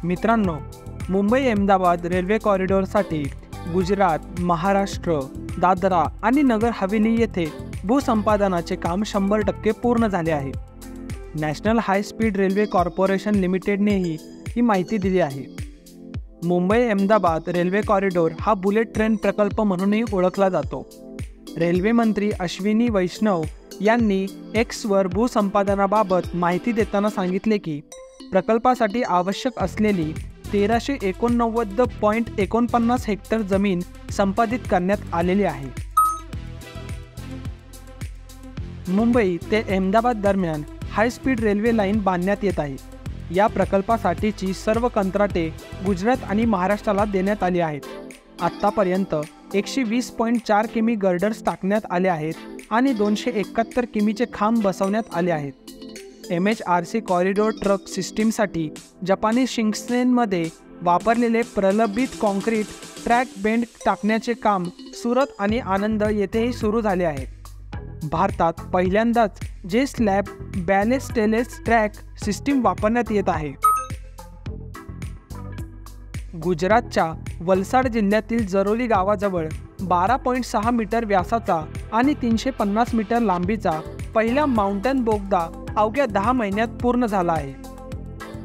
मित्रांनो, मुंबई अहमदाबाद रेल्वे कॉरिडॉरसाठी गुजरात, महाराष्ट्र, दादरा आणि नगर हवेली येथे भूसंपादनाचे काम 100% पूर्ण झाले आहे. National high speed railway corporation लिमिटेडनेही ही माहिती दिली आहे. मुंबई अहमदाबाद रेल्वे कॉरिडॉर हा बुलेट ट्रेन प्रकल्प म्हणूनही ओळखला जातो. रेल्वे मंत्री अश्विनी वैष्णव यांनी एक्सवर भूसंपादनाबाबत माहिती देताना सांगितले की प्रकल्पासाठी आवश्यक असलेली 1389.49 हेक्टर जमीन संपादित करण्यात आलेली आहे. मुंबई ते अहमदाबाद दरम्यान हाय स्पीड रेल्वे लाईन बांधण्यात येत आहे. या प्रकल्पासाठीची सर्व कंत्राटे गुजरात आणि महाराष्ट्राला देण्यात आली आहेत. आत्तापर्यंत 120.4 किमी गर्डर्स टाकण्यात आले आहेत आणि 271 किमीचे खांब बसवण्यात आले आहेत. MHRC कॉरिडॉर ट्रक सिस्टीमसाठी जपानी शिंक्सेनमध्ये वापरलेले प्रलंबित कॉन्क्रीट ट्रॅक बेंड टाकण्याचे काम सुरत आणि आनंद येथेही सुरू झाले आहे. भारतात पहिल्यांदाच जे स्लॅब बॅलेस्टेलेस ट्रॅक सिस्टीम वापरण्यात येत आहे. गुजरातच्या वलसाड जिल्ह्यातील जरोली गावाजवळ 12.6 मीटर व्यासाचा आणि 350 मीटर लांबीचा पहिला माउंटन बोगदा अवघ्या 10 महिन्यात पूर्ण झाला आहे.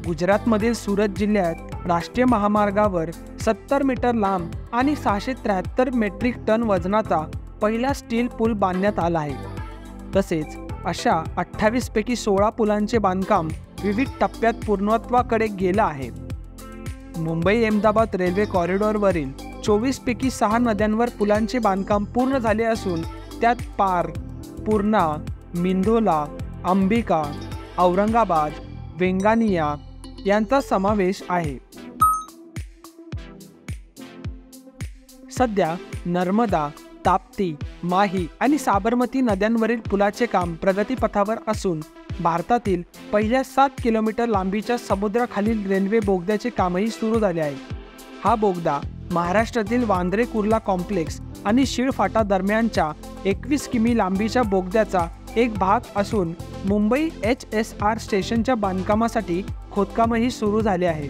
गुजरातमधील सुरत जिल्ह्यात राष्ट्रीय महामार्गावर 70 मीटर लांब आणि 673 मेट्रिक टन वजनाचा पहिला स्टील पूल बांधण्यात आला आहे. तसेच अशा 28 पैकी 16 पुलांचे बांधकाम विविध टप्प्यात पूर्णत्वाकडे गेलं आहे. मुंबई अहमदाबाद रेल्वे कॉरिडॉरवरील 24 पैकी 6 नद्यांवर पुलांचे बांधकाम पूर्ण झाले असून त्यात पार, पूर्णा, मिंधोला, अंबिका, औरंगाबाद, वेंगानिया यांचा समावेश आहे. सध्या नर्मदा, ताप्ती, माही आणि साबरमती नद्यांवरील पुलाचे काम प्रगतीपथावर असून भारतातील पहिल्या 7 किलोमीटर लांबीच्या समुद्राखालील रेल्वे बोगद्याचे कामही सुरू झाले आहे. हा बोगदा महाराष्ट्रातील वांद्रे कुर्ला कॉम्प्लेक्स आणि शीळफाटा दरम्यानच्या 21 किमी लांबीच्या बोगद्याचा एक भाग असून मुंबई HSR स्टेशनच्या बांधकामासाठी खोदकामही सुरू झाले आहे.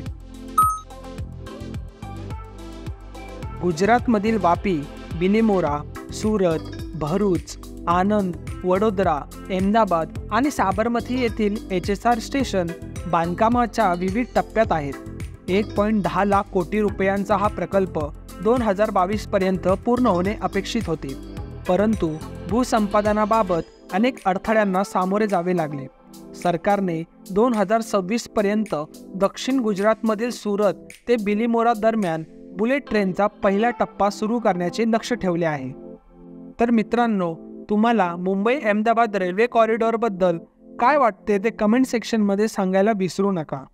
गुजरातमधील वापी, बिलीमोरा, सुरत, भरूच, आनंद, वडोदरा, अहमदाबाद आणि साबरमती येथील HSR स्टेशन बांधकामाच्या विविध टप्प्यात आहेत. 1.10 लाख कोटी रुपयांचा हा प्रकल्प 2022 पर्यंत पूर्ण होणे अपेक्षित होते. परंतु भूसंपादनाबाबत अनेक अडथळ्यांना सामोरे जावे लागले. सरकारने 2026 पर्यंत दक्षिण गुजरातमधील सुरत ते बिलीमोरा दरम्यान बुलेट ट्रेनचा पहिला टप्पा सुरू करण्याचे लक्ष्य ठेवले आहे. तर मित्रांनो, तुम्हाला मुंबई अहमदाबाद रेल्वे कॉरिडॉरबद्दल काय वाटते ते कमेंट सेक्शनमध्ये सांगायला विसरू नका.